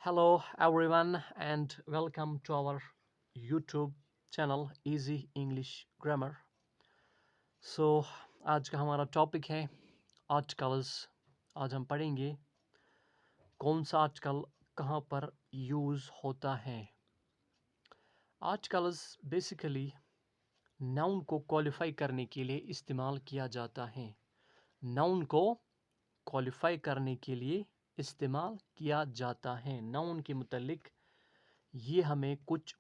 Hello everyone and welcome to our YouTube channel Easy English Grammar. So आज का हमारा topic है articles. आज हम पढ़ेंगे कौन सा आर्टिकल कहाँ पर यूज़ होता है। आर्टिकल्स बेसिकली नाउन को क्वालिफाई करने के लिए इस्तेमाल किया जाता है। नाउन को क्वालिफाई करने के लिए इस्तेमाल किया जाता है। नाउन के मुतल्लिक ये हमें कुछ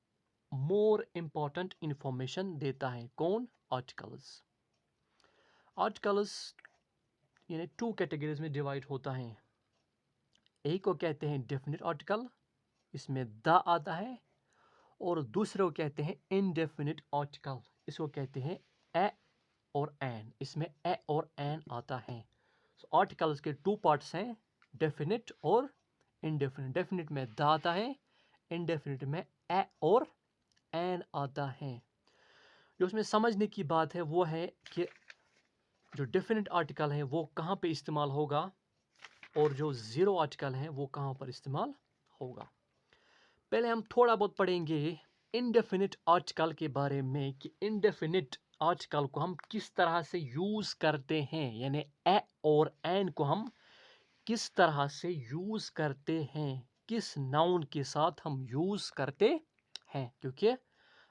मोर इम्पॉर्टेंट इंफॉर्मेशन देता है। कौन? आर्टिकल्स। आर्टिकल्स यानी टू कैटेगरीज में डिवाइड होता है। एक को कहते हैं डेफिनेट आर्टिकल, इसमें द आता है, और दूसरे को कहते हैं इनडेफिनिट आर्टिकल, इसको कहते हैं ए और एन, इसमें ए और एन आता है। आर्टिकल्स के टू पार्ट्स हैं, डेफिनिट और इनडेफिनिट। डेफिनिट में द आता है, इनडेफिनिट में ए और एन आता है। जो उसमें समझने की बात है वो है कि जो डेफिनेट आर्टिकल है वो कहाँ पे इस्तेमाल होगा और जो ज़ीरो आर्टिकल है वो कहाँ पर इस्तेमाल होगा। पहले हम थोड़ा बहुत पढ़ेंगे इनडेफिनिट आर्टिकल के बारे में कि इनडेफिनिट आर्टिकल को हम किस तरह से यूज़ करते हैं, यानी ए और एन को हम किस तरह से यूज़ करते हैं, किस नाउन के साथ हम यूज़ करते हैं। क्योंकि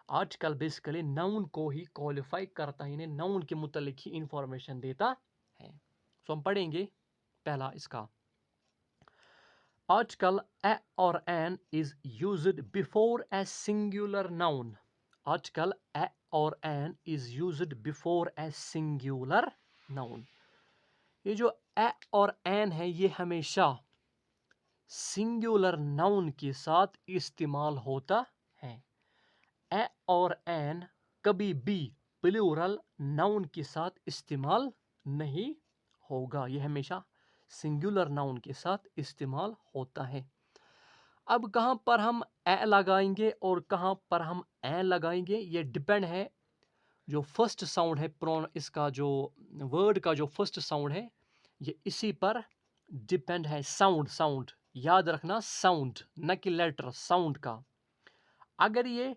आर्टिकल बेसिकली नाउन को ही क्वालिफाई करता है, यानी नाउन के मुतालिक ही इंफॉर्मेशन देता है। सो हम पढ़ेंगे पहला इसका आर्टिकल ए और an is used before a singular noun. Article a और an is used before a singular noun. ये जो ए और एन है ये हमेशा सिंगुलर नाउन के साथ इस्तेमाल होता है। ए और एन कभी भी प्लूरल नाउन के साथ इस्तेमाल नहीं होगा, यह हमेशा सिंगुलर नाउन के साथ इस्तेमाल होता है। अब कहाँ पर हम ए लगाएंगे और कहाँ पर हम ए लगाएंगे ये डिपेंड है। जो फर्स्ट साउंड है प्रोन, इसका जो वर्ड का जो फर्स्ट साउंड है ये इसी पर डिपेंड है। साउंड साउंड याद रखना, साउंड न कि लेटर, साउंड का। अगर ये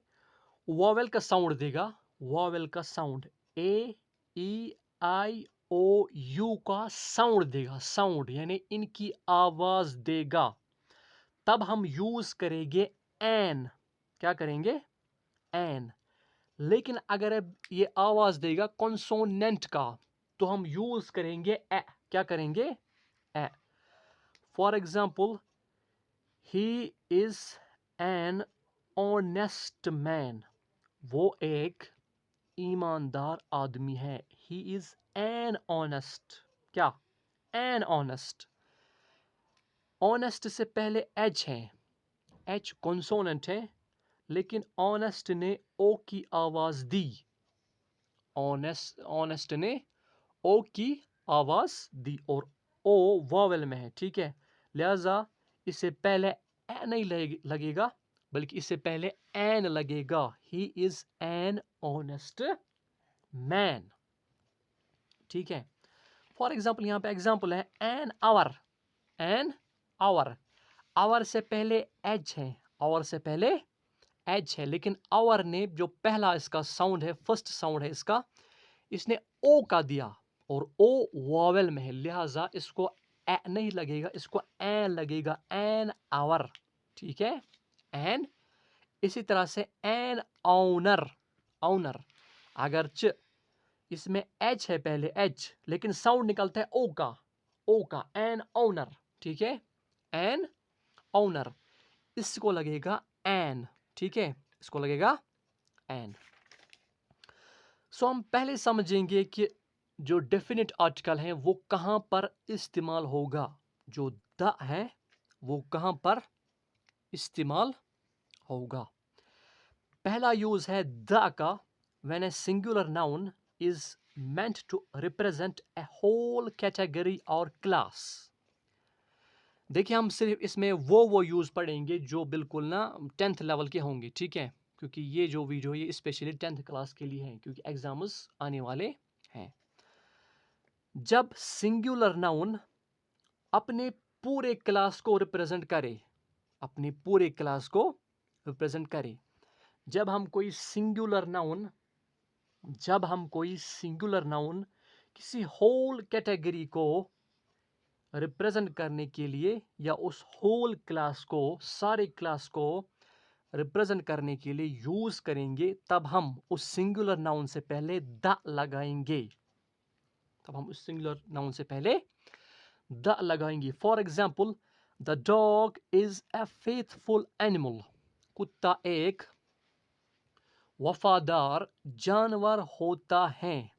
वॉवेल का साउंड देगा, वॉवेल का sound A E I O U का साउंड देगा, साउंड यानी इनकी आवाज देगा, तब हम यूज करेंगे एन। क्या करेंगे? एन। लेकिन अगर ये आवाज देगा कॉन्सोनेंट का तो हम यूज करेंगे ए। क्या करेंगे? A. For example, he is an honest man. वो एक ईमानदार आदमी है। He is an honest. क्या? An honest. ऑनेस्ट से पहले एच है, एच कॉन्सोनेंट है, लेकिन ऑनेस्ट ने ओ की आवाज दी। ऑनेस्ट ने ओ की आवाज दी और ओ वॉवेल में है, ठीक है। लिहाजा इससे पहले ए नहीं लगेगा, बल्कि इससे पहले एन लगेगा। He is an honest man, ठीक है। फॉर एग्जाम्पल, यहां पे एग्जाम्पल है an hour. An hour, hour से पहले एच है, आवर से पहले एच है, लेकिन आवर ने जो पहला इसका साउंड है, फर्स्ट साउंड है इसका, इसने ओ का दिया और ओ वॉवेल में है, लिहाजा इसको ए नहीं लगेगा, इसको एन लगेगा। एन आवर, ठीक है। एन। इसी तरह से एन ऑनर। ऑनर, अगर च इसमें एच है पहले, एच, लेकिन साउंड निकलता है ओ का, ओ का। एन ऑनर, ठीक है। एन ऑनर, इसको लगेगा एन, ठीक है, इसको लगेगा एन। सो हम पहले समझेंगे कि जो डेफिनेट आर्टिकल है वो कहाँ पर इस्तेमाल होगा। जो द है वो कहाँ पर इस्तेमाल होगा। पहला यूज है द का when A singular noun is meant to represent a whole category or class। देखिए, हम सिर्फ इसमें वो यूज़ पढ़ेंगे जो बिल्कुल ना 10th लेवल के होंगे, ठीक है, क्योंकि ये जो वीडियो ये स्पेशली 10th क्लास के लिए है, क्योंकि एग्जाम्स आने वाले हैं। जब सिंगुलर नाउन अपने पूरे क्लास को रिप्रेजेंट करे, अपनी पूरे क्लास को रिप्रेजेंट करे। जब हम कोई सिंगुलर नाउन किसी होल कैटेगरी को रिप्रेजेंट करने के लिए या उस होल क्लास को, सारे क्लास को रिप्रेजेंट करने के लिए यूज करेंगे, तब हम उस सिंगुलर नाउन से पहले द लगाएंगे। For example, the dog is a faithful animal. कुत्ता एक वफादार जानवर होता है।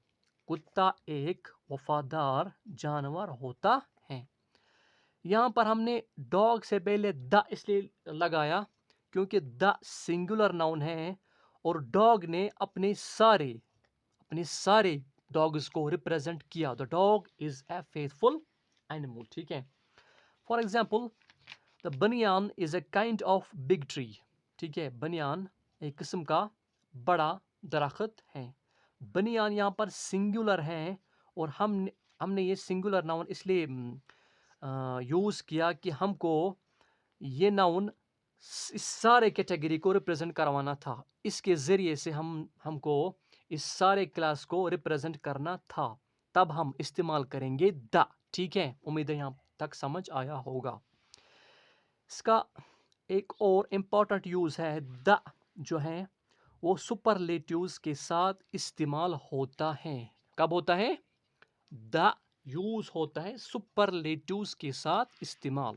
कुत्ता एक वफादार जानवर होता है। यहाँ पर हमने डॉग से पहले द इसलिए लगाया क्योंकि द सिंगुलर नाउन है और डॉग ने अपने सारे डॉग्स को रिप्रेजेंट किया। The dog is a faithful animal, ठीक है। फॉर एग्जाम्पल, द बनियान is a kind of big tree. ठीक है, बनियान एक किस्म का बड़ा दरख्त है। बनियान यहाँ पर सिंगुलर है और हमने ये सिंगुलर नाउन इसलिए यूज़ किया कि हमको ये नाउन इस सारे कैटेगरी को रिप्रेजेंट करवाना था। इसके ज़रिए से हमको इस सारे क्लास को रिप्रेजेंट करना था, तब हम इस्तेमाल करेंगे द। ठीक है, उम्मीद है यहाँ तक समझ आया होगा। इसका एक और इम्पॉर्टेंट यूज़ है, द जो है वो सुपरलेटिव्स के साथ इस्तेमाल होता है। कब होता है? द यूज होता है सुपरलेटिव्स के साथ इस्तेमाल।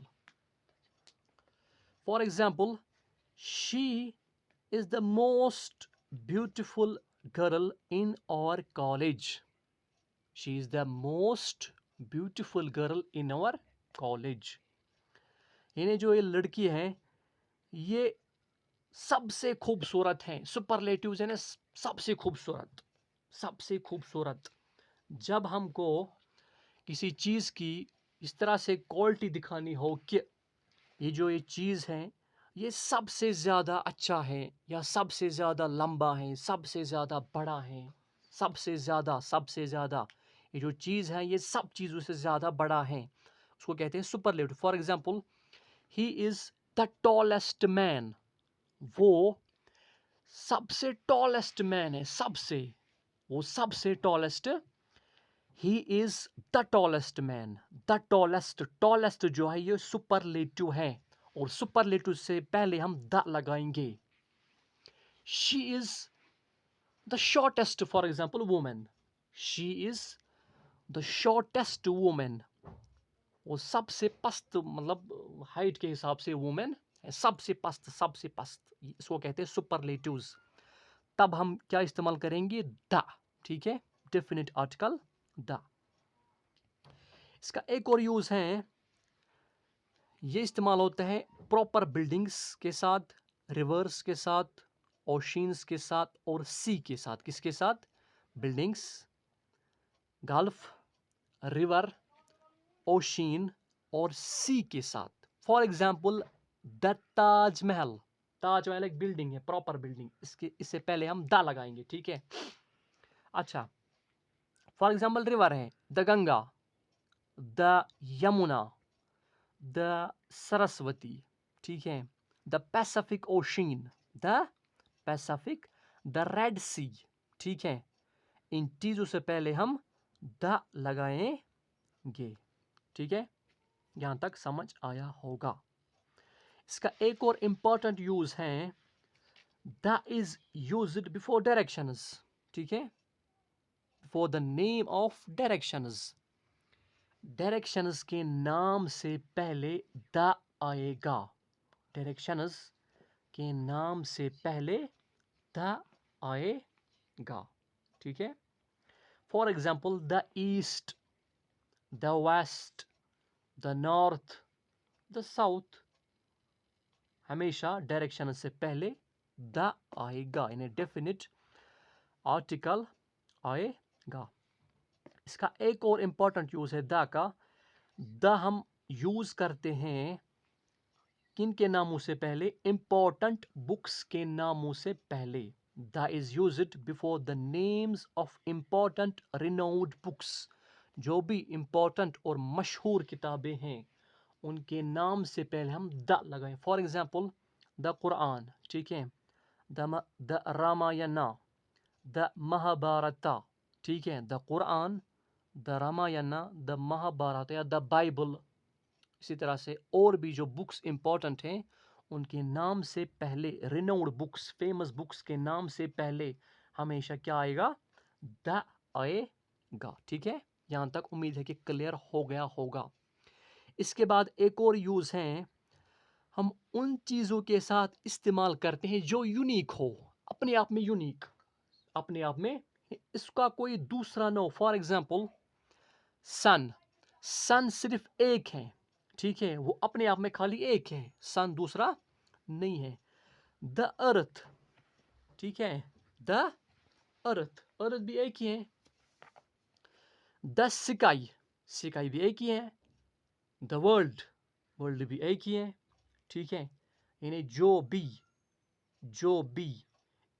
For example, she is the most beautiful girl in our college. She is the most beautiful girl in our college. यानी जो ये लड़की है ये सबसे खूबसूरत है। सुपरलेटिव्स है ना, सबसे खूबसूरत। जब हमको किसी चीज़ की इस तरह से क्वालिटी दिखानी हो कि ये चीज़ है ये सबसे ज़्यादा अच्छा है या सबसे ज़्यादा लंबा है, सबसे ज़्यादा बड़ा है, सबसे ज़्यादा ये जो चीज़ है ये सब चीज़ों से ज़्यादा बड़ा है, उसको कहते हैं superlative. For example, he is the tallest man. वो सबसे टॉलेस्ट मैन है, सबसे tallest. He is the tallest man. The tallest जो है ये सुपरलेटिव है और सुपरलेटिव से पहले हम द लगाएंगे। She is the shortest, for example women. She is the shortest women. वो सबसे पस्त, मतलब हाइट के हिसाब से वुमेन सबसे पस्त। इसको कहते हैं सुपरलेटिव्स। तब हम क्या इस्तेमाल करेंगे? द। ठीक है, डेफिनेट आर्टिकल द। इसका एक और यूज है, ये इस्तेमाल होता है प्रॉपर बिल्डिंग्स के साथ, रिवर्स के साथ, ओशियंस के साथ और सी के साथ। किसके साथ? बिल्डिंग्स, गल्फ, रिवर, ओशियन और सी के साथ। For example, the Taj Mahal. Taj Mahal एक बिल्डिंग है, प्रॉपर बिल्डिंग। इससे पहले हम द लगाएंगे। ठीक है, अच्छा। फॉर एग्जाम्पल, रिवर है the Ganga, the Yamuna, the Saraswati. ठीक है, the Pacific Ocean, the Pacific, the Red Sea. ठीक है, इन चीजों से पहले हम द लगाएंगे। ठीक है, यहां तक समझ आया होगा। इसका एक और इंपॉर्टेंट यूज है, the is used before directions. ठीक है, before the name of directions. Directions के नाम से पहले द आएगा। डायरेक्शंस के नाम से पहले द आएगा। ठीक है, for example, the east, the west, the north, the south. हमेशा डायरेक्शन से पहले द आएगा, यानी डेफिनेट आर्टिकल आएगा। इसका एक और इंपॉर्टेंट यूज है द का। द हम यूज करते हैं किन के नामों से पहले? इंपॉर्टेंट बुक्स के नामों से पहले। The is used before the names of important renowned books. जो भी इंपॉर्टेंट और मशहूर किताबें हैं उनके नाम से पहले हम द लगाएं। फॉर एग्जाम्पल द कुरान, ठीक है, द रामायणा, द महाभारता, ठीक है, the Quran, the Ramayana, the Mahabharat या द बाइबल। इसी तरह से और भी जो बुक्स इंपॉर्टेंट हैं उनके नाम से पहले, रिनाउंड बुक्स, फेमस बुक्स के नाम से पहले हमेशा क्या आएगा? द आएगा। ठीक है, यहाँ तक उम्मीद है कि क्लियर हो गया होगा। इसके बाद एक और यूज है, हम उन चीज़ों के साथ इस्तेमाल करते हैं जो यूनिक हो, अपने आप में यूनिक, अपने आप में इसका कोई दूसरा ना हो। फॉर एग्जाम्पल सन, सन सिर्फ एक है, ठीक है, वो अपने आप में खाली एक है, सन दूसरा नहीं है। द अर्थ, ठीक है, द अर्थ, अर्थ भी एक ही है। द स्काई, स्काई भी एक ही है। द वर्ल्ड, वर्ल्ड भी एक ही है। ठीक है, यानी जो भी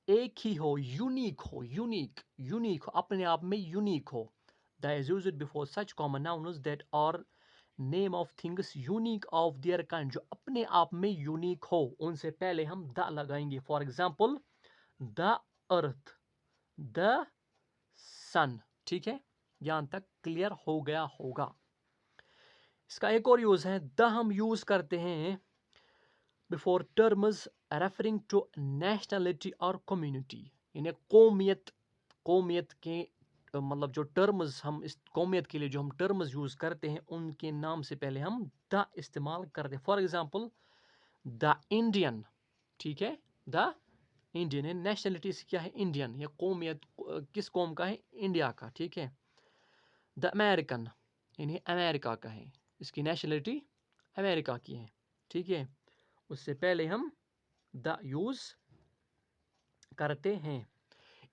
एक ही हो, यूनिक हो, यूनिक हो, अपने आप में यूनिक हो। The is used before such common nouns that are name of things unique of their kind, जो अपने आप में यूनिक हो, उनसे पहले हम द लगाएंगे। For example the earth, the sun. ठीक है, यहां तक क्लियर हो गया होगा। इसका एक और यूज है, द हम यूज करते हैं before terms referring to nationality और कम्युनिटी, यानी कौमियत के मतलब जो टर्म्स हम इस कौमियत के लिए जो हम टर्म्स यूज करते हैं उनके नाम से पहले हम द इस्तेमाल करते हैं। फॉर एग्जांपल द इंडियन, ठीक है, द इंडियन है, नेशनलिटी क्या है? इंडियन, या कौमियत किस कौम का है? इंडिया का। ठीक है, द अमेरिकन यानी अमेरिका का है, इसकी नेशनलिटी अमेरिका की है। ठीक है, उससे पहले हम द यूज करते हैं।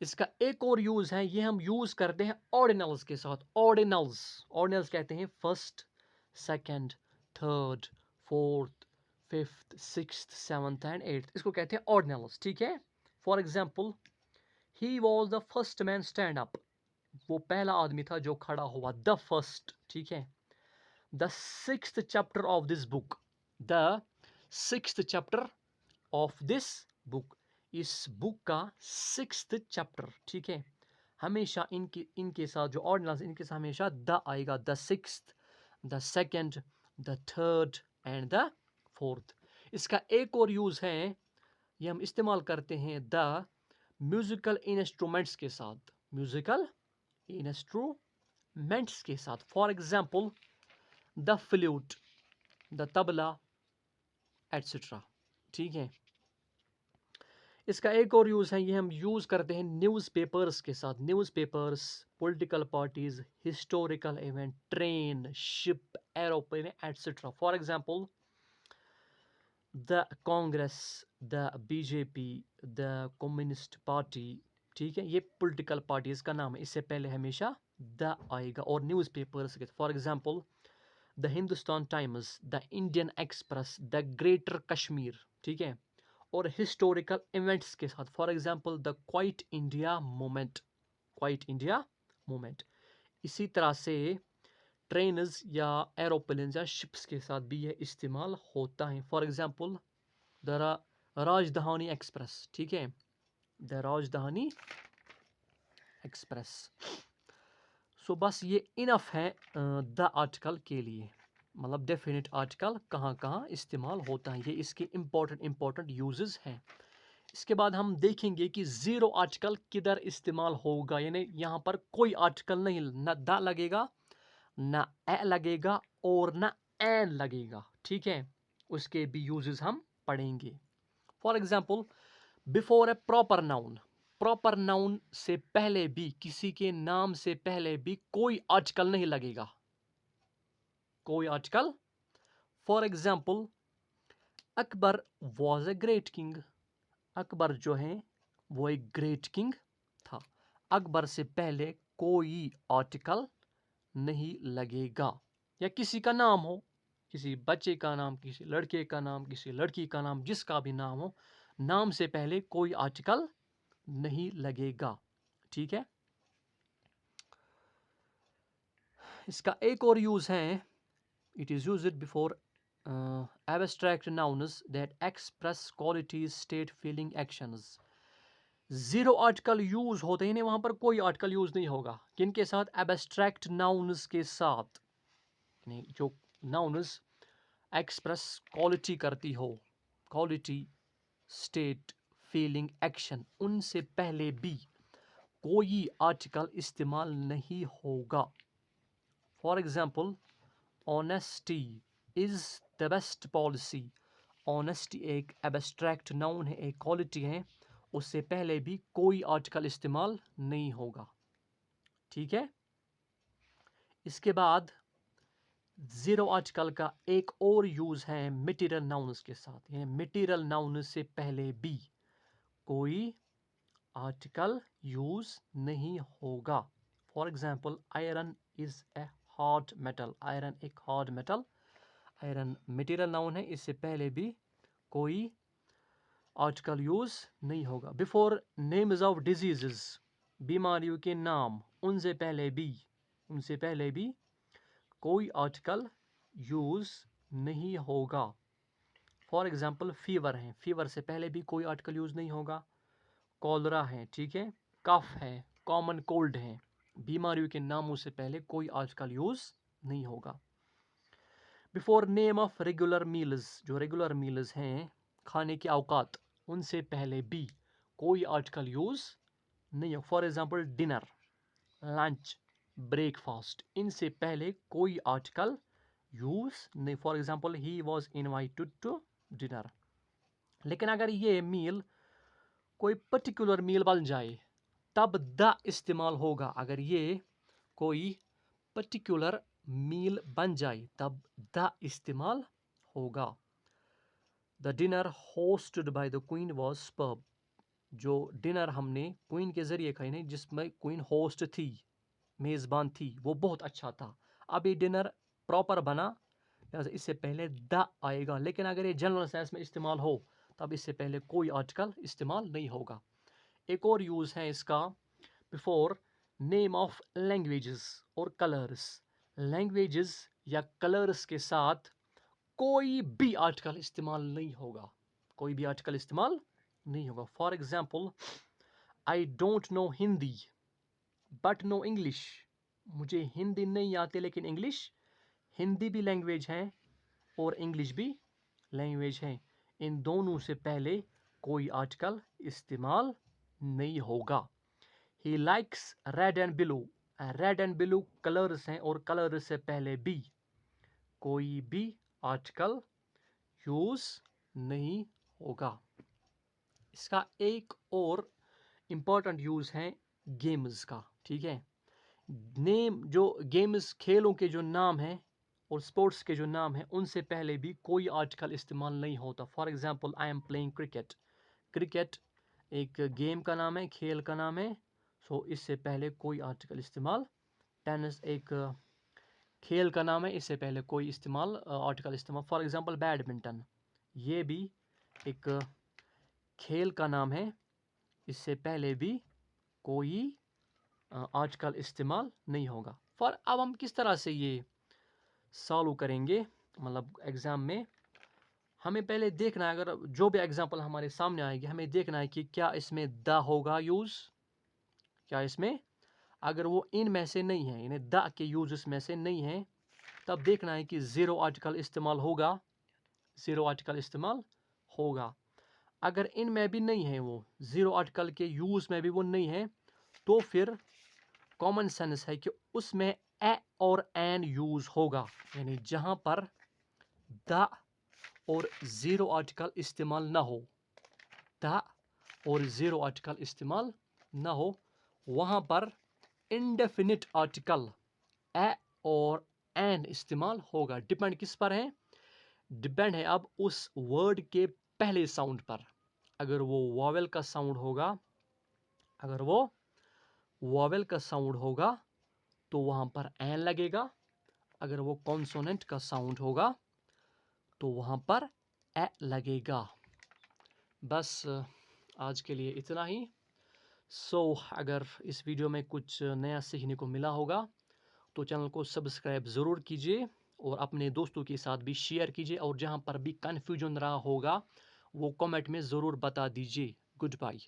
इसका एक और यूज है, ये हम यूज करते हैं ऑर्डिनल्स के साथ। ऑर्डिनल्स कहते हैं first, second, third, fourth, fifth, sixth, seventh and eighth, इसको कहते हैं ऑर्डिनल्स। ठीक है, for example he was the first man stand up, वो पहला आदमी था जो खड़ा हुआ, द फर्स्ट। ठीक है, the sixth chapter of this book, the sixth chapter of this book, इस बुक का सिक्स्थ चैप्टर। ठीक है, हमेशा इनके साथ जो ऑर्डिनल्स, इनके साथ हमेशा द आएगा। The sixth, the second, the third and the fourth. इसका एक और यूज है, ये हम इस्तेमाल करते हैं द म्यूजिकल इंस्ट्रूमेंट्स के साथ, म्यूजिकल इंस्ट्रूमेंट्स के साथ। For example the flute, the tabla etcetera. ठीक है, इसका एक और यूज है, ये हम यूज करते हैं न्यूज़पेपर्स के साथ। Newspapers, political parties, historical event, train, ship, aeroplane etcetera. For example the Congress, the BJP, the communist party. ठीक है, ये पॉलिटिकल पार्टीज का नाम है, इससे पहले हमेशा द आएगा। और न्यूज़पेपर्स के, for example the Hindustan times, the Indian express, the greater Kashmir. ठीक है, और हिस्टोरिकल इवेंट्स के साथ, for example the quite India movement, quite India movement. इसी तरह से ट्रेन्स या एरोप्लेन या शिप्स के साथ भी यह इस्तेमाल होता है। फॉर एग्जांपल द राजधानी एक्सप्रेस। ठीक है, द राजधानी एक्सप्रेस। सो बस ये इनफ है द आर्टिकल के लिए, मतलब डेफिनेट आर्टिकल कहाँ कहाँ इस्तेमाल होता है, ये इसके इम्पोर्टेंट यूजेस हैं। इसके बाद हम देखेंगे कि जीरो आर्टिकल किधर इस्तेमाल होगा, यानी यहाँ पर कोई आर्टिकल नहीं, ना द लगेगा, ना ए लगेगा और ना एन लगेगा। ठीक है, उसके भी यूजेस हम पढ़ेंगे। For example before A proper noun, proper noun से पहले भी, किसी के नाम से पहले भी कोई आर्टिकल नहीं लगेगा, कोई article. For example Akbar was a great king, Akbar जो है वो एक ग्रेट किंग था। अकबर से पहले कोई आर्टिकल नहीं लगेगा। या किसी का नाम हो, किसी बच्चे का नाम, किसी लड़के का नाम, किसी लड़की का नाम, जिसका भी नाम हो, नाम से पहले कोई आर्टिकल नहीं लगेगा। ठीक है, इसका एक और यूज है, it is used before abstract nouns that express qualities, state, feeling, actions. Zero article use होते ही नहीं, वहां पर कोई आर्टिकल यूज नहीं होगा। किनके साथ? एब्स्ट्रैक्ट नाउन्स के साथ, यानी जो नाउन्स एक्सप्रेस क्वालिटी करती हो, क्वालिटी, स्टेट, फीलिंग, एक्शन, उनसे पहले भी कोई आर्टिकल इस्तेमाल नहीं होगा। For example, honesty is the best policy. Honesty एक एब्स्ट्रैक्ट नाउन है, एक क्वालिटी है, उससे पहले भी कोई आर्टिकल इस्तेमाल नहीं होगा। ठीक है। इसके बाद जीरो आर्टिकल का एक और यूज है मटेरियल नाउन्स के साथ, यानी मटेरियल नाउन से पहले भी कोई आर्टिकल यूज नहीं होगा। For example, iron is a hard metal. Iron एक hard metal, iron material noun है, इससे पहले भी कोई आर्टिकल यूज नहीं होगा। बिफोर नेम्स ऑफ डिजीजेस, बीमारियों के नाम, उनसे पहले भी कोई आर्टिकल यूज नहीं होगा। फॉर एग्जाम्पल, फीवर है, फीवर से पहले भी कोई आर्टिकल यूज नहीं होगा। कॉलरा है, ठीक है, कफ है, कॉमन कोल्ड है, बीमारियों के नामों से पहले कोई आर्टिकल यूज नहीं होगा। Before name of regular meals, जो रेगुलर मील्स हैं, खाने के औकात, उनसे पहले भी कोई आर्टिकल यूज नहीं हो। For example, dinner, lunch, breakfast, इनसे पहले कोई आर्टिकल यूज नहीं। For example, he was invited to dinner. लेकिन अगर ये मील कोई पर्टिकुलर मील बन जाए, तब द इस्तेमाल होगा। अगर ये कोई पर्टिकुलर मील बन जाए, तब द इस्तेमाल होगा। The dinner hosted by the queen was superb. जो डिनर हमने क्वीन के जरिए खाई, नहीं, जिसमें क्वीन होस्ट थी, मेज़बान थी, वो बहुत अच्छा था। अब ये डिनर प्रॉपर बना, इससे पहले द आएगा। लेकिन अगर ये जनरल सेंस में इस्तेमाल हो, तब इससे पहले कोई आर्टिकल इस्तेमाल नहीं होगा। एक और यूज़ है इसका, बिफोर नेम ऑफ लैंग्वेजेस और कलर्स। लैंग्वेजेस या कलर्स के साथ कोई भी आर्टिकल इस्तेमाल नहीं होगा, कोई भी आर्टिकल इस्तेमाल नहीं होगा। For example, I don't know Hindi but no English. मुझे हिंदी नहीं आती, लेकिन इंग्लिश, हिंदी भी लैंग्वेज है और इंग्लिश भी लैंग्वेज है। इन दोनों से पहले कोई आर्टिकल इस्तेमाल नहीं होगा। He likes red and blue. Red and blue colours हैं और कलर्स से पहले भी कोई भी आर्टिकल यूज नहीं होगा। इसका एक और इम्पॉर्टेंट यूज है गेम्स का, ठीक है। नेम, जो गेम्स, खेलों के जो नाम हैं और स्पोर्ट्स के जो नाम हैं, उनसे पहले भी कोई आर्टिकल इस्तेमाल नहीं होता। For example, I am playing cricket. Cricket एक गेम का नाम है, खेल का नाम है, सो इससे पहले कोई आर्टिकल इस्तेमाल। टेनिस एक खेल का नाम है, इससे पहले कोई इस्तेमाल आर्टिकल इस्तेमाल। फॉर एग्जांपल, बैडमिंटन, ये भी एक खेल का नाम है, इससे पहले भी कोई आर्टिकल इस्तेमाल नहीं होगा। फॉर अब हम किस तरह से ये सॉल्व करेंगे, मतलब एग्ज़ाम में हमें पहले देखना है, अगर जो भी एग्जांपल हमारे सामने आएगी, हमें देखना है कि क्या इसमें द होगा यूज़, क्या इसमें, अगर वो इन में से नहीं है, यानी द के यूज़ में से नहीं है, तब देखना है कि ज़ीरो आर्टिकल इस्तेमाल होगा, ज़ीरो आर्टिकल इस्तेमाल होगा। अगर इन में भी नहीं है, वो ज़ीरो आर्टिकल के यूज़ में भी वो नहीं है, तो फिर कॉमन सेंस है कि उसमें ए और एन यूज़ होगा, यानी जहाँ पर द और ज़ीरो आर्टिकल इस्तेमाल ना हो, द और ज़ीरो आर्टिकल इस्तेमाल ना हो, वहाँ पर इंडेफिनिट आर्टिकल ए और एन इस्तेमाल होगा। डिपेंड किस पर है? डिपेंड है अब उस वर्ड के पहले साउंड पर। अगर वो वॉवेल का साउंड होगा, अगर वो वॉवेल का साउंड होगा तो वहाँ पर एन लगेगा। अगर वो कॉन्सोनेंट का साउंड होगा तो वहाँ पर ए लगेगा। बस आज के लिए इतना ही। अगर इस वीडियो में कुछ नया सीखने को मिला होगा तो चैनल को सब्सक्राइब ज़रूर कीजिए और अपने दोस्तों के साथ भी शेयर कीजिए और जहाँ पर भी कन्फ्यूजन रहा होगा वो कमेंट में ज़रूर बता दीजिए। Good bye.